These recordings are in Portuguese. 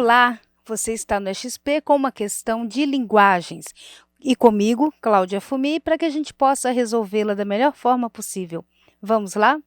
Olá, você está no XP com uma questão de linguagens. E comigo, Cláudia Fumi, para que a gente possa resolvê-la da melhor forma possível. Vamos lá?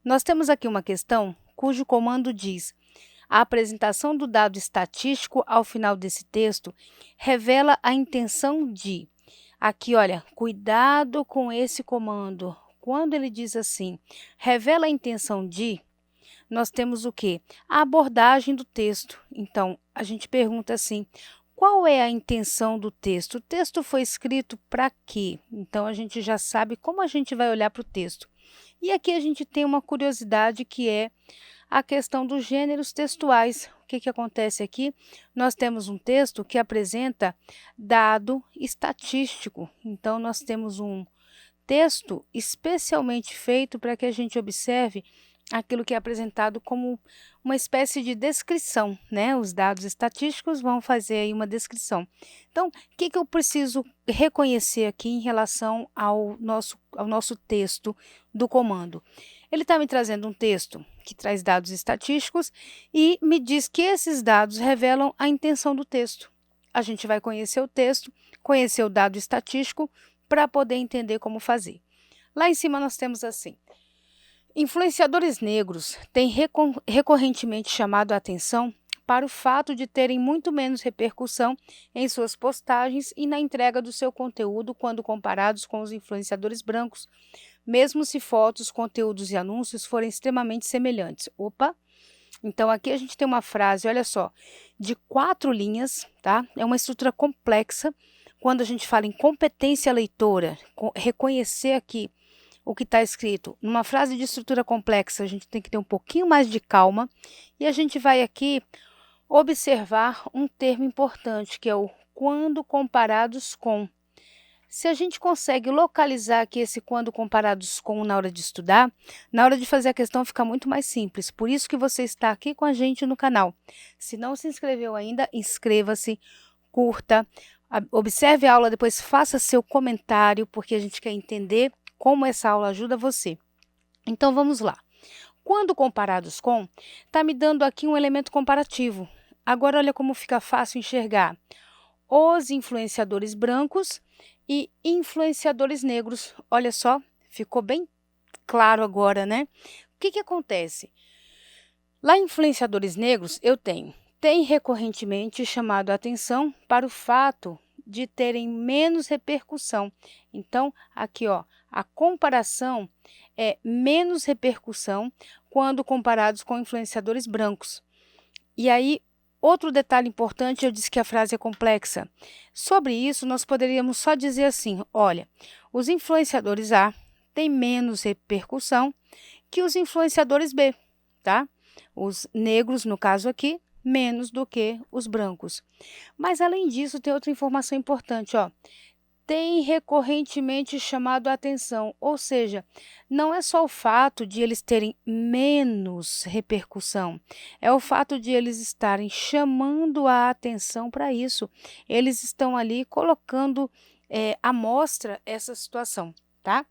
Nós temos aqui uma questão cujo comando diz: a apresentação do dado estatístico ao final desse texto revela a intenção de. Aqui, olha, cuidado com esse comando. Quando ele diz assim, revela a intenção de, nós temos o quê? A abordagem do texto. Então, a gente pergunta assim, qual é a intenção do texto? O texto foi escrito para quê? Então, a gente já sabe como a gente vai olhar para o texto. E aqui a gente tem uma curiosidade que é a questão dos gêneros textuais. O que acontece aqui? Nós temos um texto que apresenta dado estatístico. Então, nós temos um texto especialmente feito para que a gente observe aquilo que é apresentado como uma espécie de descrição, né? Os dados estatísticos vão fazer aí uma descrição. Então, o que eu preciso reconhecer aqui em relação ao nosso texto do comando? Ele está me trazendo um texto que traz dados estatísticos e me diz que esses dados revelam a intenção do texto. A gente vai conhecer o texto, conhecer o dado estatístico para poder entender como fazer. Lá em cima nós temos assim: influenciadores negros têm recorrentemente chamado a atenção para o fato de terem muito menos repercussão em suas postagens e na entrega do seu conteúdo quando comparados com os influenciadores brancos, mesmo se fotos, conteúdos e anúncios forem extremamente semelhantes. Opa! Então, aqui a gente tem uma frase, olha só, de 4 linhas, tá? É uma estrutura complexa. Quando a gente fala em competência leitora, reconhecer aqui o que está escrito. Numa frase de estrutura complexa, a gente tem que ter um pouquinho mais de calma e a gente vai aqui observar um termo importante, que é o quando comparados com. Se a gente consegue localizar aqui esse quando comparados com na hora de estudar, na hora de fazer a questão fica muito mais simples. Por isso que você está aqui com a gente no canal. Se não se inscreveu ainda, inscreva-se, curta, observe a aula, depois faça seu comentário, porque a gente quer entender como essa aula ajuda você. Então, vamos lá. Quando comparados com, está me dando aqui um elemento comparativo. Agora, olha como fica fácil enxergar os influenciadores brancos e influenciadores negros. Olha só, ficou bem claro agora, né? O que acontece? Lá em influenciadores negros, eu tem recorrentemente chamado a atenção para o fato de terem menos repercussão. Então, aqui, ó, a comparação é menos repercussão quando comparados com influenciadores brancos. E aí, outro detalhe importante, eu disse que a frase é complexa. Sobre isso, nós poderíamos só dizer assim, olha, os influenciadores A têm menos repercussão que os influenciadores B, tá? Os negros, no caso aqui, menos do que os brancos. Mas, além disso, tem outra informação importante, ó. Tem recorrentemente chamado a atenção, ou seja, não é só o fato de eles terem menos repercussão, é o fato de eles estarem chamando a atenção para isso. Eles estão ali colocando à mostra essa situação, tá?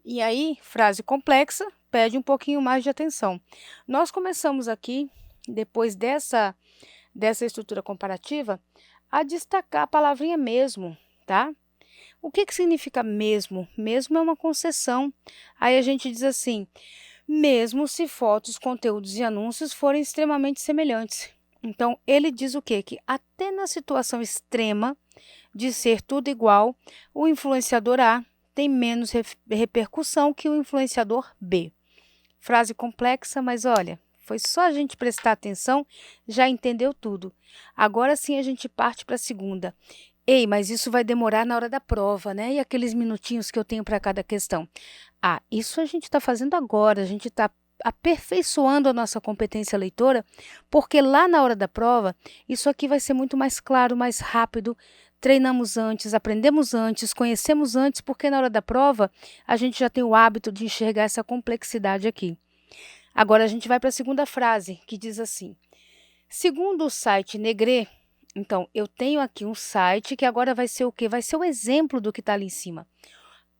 E aí, frase complexa, pede um pouquinho mais de atenção. Nós começamos aqui, depois dessa estrutura comparativa, a destacar a palavrinha mesmo, tá? O que significa mesmo? Mesmo é uma concessão. Aí a gente diz assim, mesmo se fotos, conteúdos e anúncios forem extremamente semelhantes. Então, ele diz o quê? Que até na situação extrema de ser tudo igual, o influenciador A tem menos repercussão que o influenciador B. Frase complexa, mas olha, foi só a gente prestar atenção, já entendeu tudo. Agora sim a gente parte para a segunda. Ei, mas isso vai demorar na hora da prova, né? E aqueles minutinhos que eu tenho para cada questão? Ah, isso a gente está fazendo agora, a gente está aperfeiçoando a nossa competência leitora, porque lá na hora da prova, isso aqui vai ser muito mais claro, mais rápido. Treinamos antes, aprendemos antes, conhecemos antes, porque na hora da prova a gente já tem o hábito de enxergar essa complexidade aqui. Agora a gente vai para a segunda frase, que diz assim: segundo o site Negre, então eu tenho aqui um site que agora vai ser o quê? Vai ser o exemplo do que está ali em cima.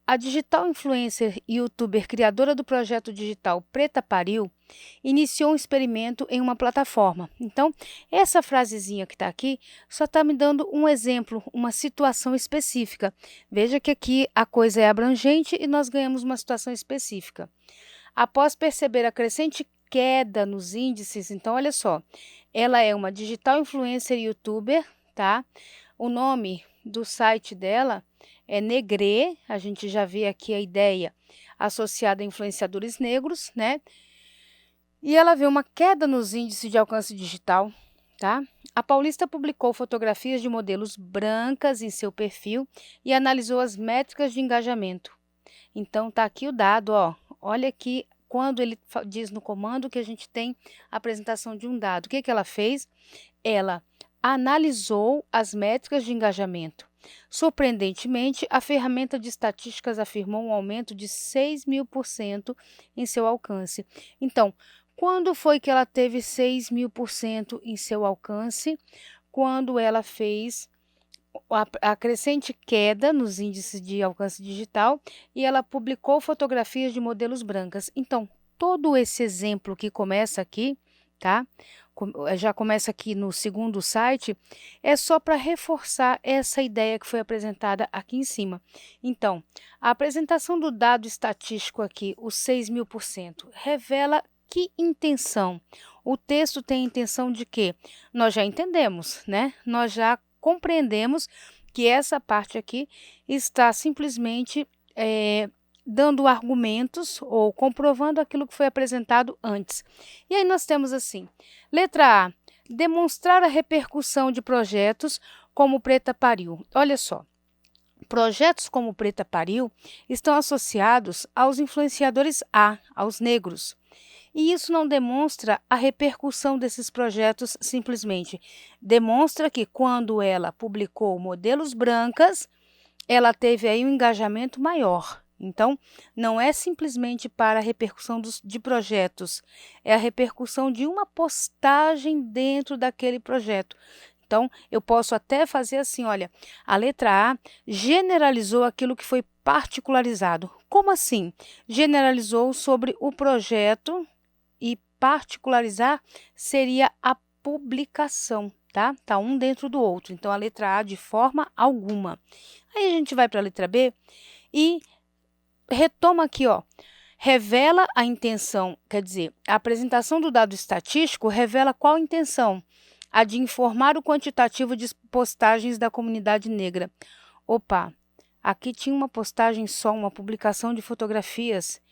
a digital influencer e youtuber criadora do projeto digital Preta Pariu iniciou um experimento em uma plataforma. Então, essa frasezinha que está aqui só está me dando um exemplo, uma situação específica. Veja que aqui a coisa é abrangente e nós ganhamos uma situação específica. Após perceber a crescente queda nos índices, então olha só, ela é uma digital influencer e youtuber, tá? O nome do site dela é Negre, a gente já vê aqui a ideia associada a influenciadores negros, né? E ela vê uma queda nos índices de alcance digital, tá? A paulista publicou fotografias de modelos brancas em seu perfil e analisou as métricas de engajamento. Então, tá aqui o dado, ó. Olha aqui quando ele diz no comando que a gente tem a apresentação de um dado. O que que ela fez? Ela analisou as métricas de engajamento. Surpreendentemente, a ferramenta de estatísticas afirmou um aumento de 6.000% em seu alcance. Então, quando foi que ela teve 6.000% em seu alcance? Quando ela fez a crescente queda nos índices de alcance digital e ela publicou fotografias de modelos brancas. Então, todo esse exemplo que começa aqui, tá? Já começa aqui no segundo site, é só para reforçar essa ideia que foi apresentada aqui em cima. Então, a apresentação do dado estatístico aqui, os 6.000%, revela que intenção? O texto tem a intenção de quê? Nós já entendemos, né? Nós já compreendemos que essa parte aqui está simplesmente dando argumentos ou comprovando aquilo que foi apresentado antes. E aí nós temos assim, letra A, demonstrar a repercussão de projetos como Preta Pariu. Olha só, projetos como Preta Pariu estão associados aos influenciadores A, aos negros. E isso não demonstra a repercussão desses projetos simplesmente. Demonstra que quando ela publicou modelos brancas, ela teve aí um engajamento maior. Então, não é simplesmente para a repercussão de projetos, é a repercussão de uma postagem dentro daquele projeto. Então, eu posso até fazer assim, olha, a letra A generalizou aquilo que foi particularizado. Como assim? Generalizou sobre o projeto e particularizar seria a publicação, tá? Tá um dentro do outro. Então, a letra A de forma alguma. Aí a gente vai para a letra B e retoma aqui, ó. Revela a intenção, quer dizer, a apresentação do dado estatístico revela qual intenção? A de informar o quantitativo de postagens da comunidade negra. Opa, aqui tinha uma postagem só, uma publicação de fotografias.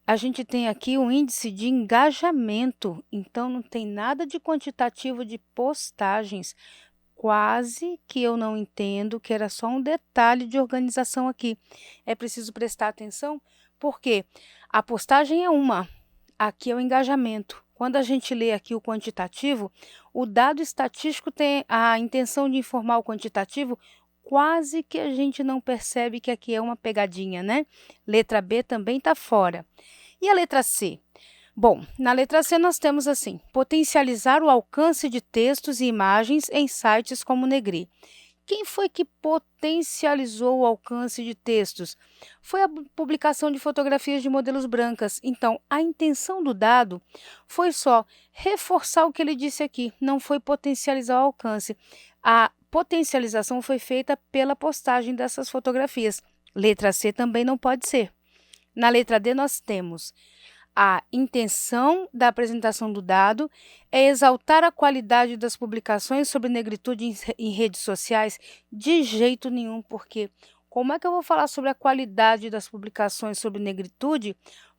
A gente tem aqui um índice de engajamento, então não tem nada de quantitativo de postagens. Quase que eu não entendo que era só um detalhe de organização aqui. É preciso prestar atenção porque a postagem é uma, aqui é o engajamento. Quando a gente lê aqui o quantitativo, o dado estatístico tem a intenção de informar o quantitativo, quase que a gente não percebe que aqui é uma pegadinha, né? Letra B também está fora. E a letra C? Bom, na letra C nós temos assim, potencializar o alcance de textos e imagens em sites como o Negri. Quem foi que potencializou o alcance de textos? Foi a publicação de fotografias de modelos brancas. Então, a intenção do dado foi só reforçar o que ele disse aqui, não foi potencializar o alcance. A potencialização foi feita pela postagem dessas fotografias. Letra C também não pode ser. Na letra D nós temos a intenção da apresentação do dado é exaltar a qualidade das publicações sobre negritude em redes sociais? De jeito nenhum, porque como é que eu vou falar sobre a qualidade das publicações sobre negritude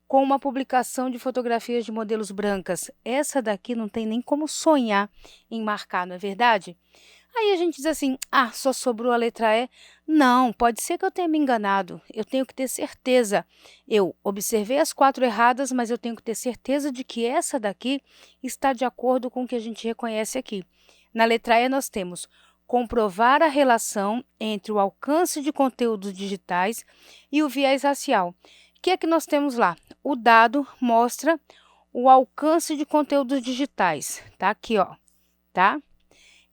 com uma publicação de fotografias de modelos brancas? Essa daqui não tem nem como sonhar em marcar, não é verdade? Aí a gente diz assim, só sobrou a letra E. Não, pode ser que eu tenha me enganado, eu tenho que ter certeza. Eu observei as 4 erradas, mas eu tenho que ter certeza de que essa daqui está de acordo com o que a gente reconhece aqui. Na letra E nós temos comprovar a relação entre o alcance de conteúdos digitais e o viés racial. O que é que nós temos lá? O dado mostra o alcance de conteúdos digitais, tá aqui, ó, tá?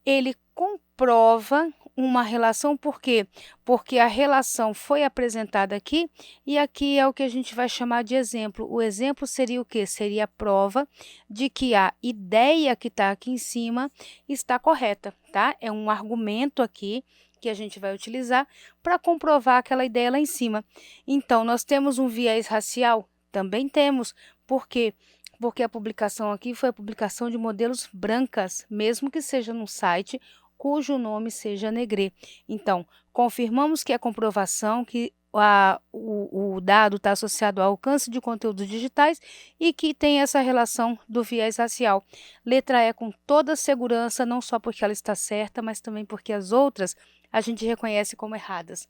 Ele comprova uma relação, por quê? Porque a relação foi apresentada aqui, e aqui é o que a gente vai chamar de exemplo. O exemplo seria o quê? Seria a prova de que a ideia que está aqui em cima está correta, tá? É um argumento aqui que a gente vai utilizar para comprovar aquela ideia lá em cima. Então, nós temos um viés racial? Também temos. Por quê? Porque a publicação aqui foi a publicação de modelos brancas, mesmo que seja num site cujo nome seja Negrê. Então, confirmamos que a comprovação que o dado está associado ao alcance de conteúdos digitais e que tem essa relação do viés racial. Letra E com toda segurança, não só porque ela está certa, mas também porque as outras a gente reconhece como erradas.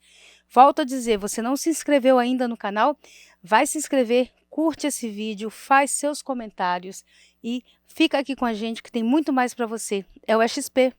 Volto a dizer, você não se inscreveu ainda no canal? Vai se inscrever, curte esse vídeo, faz seus comentários e fica aqui com a gente que tem muito mais para você. É o XP.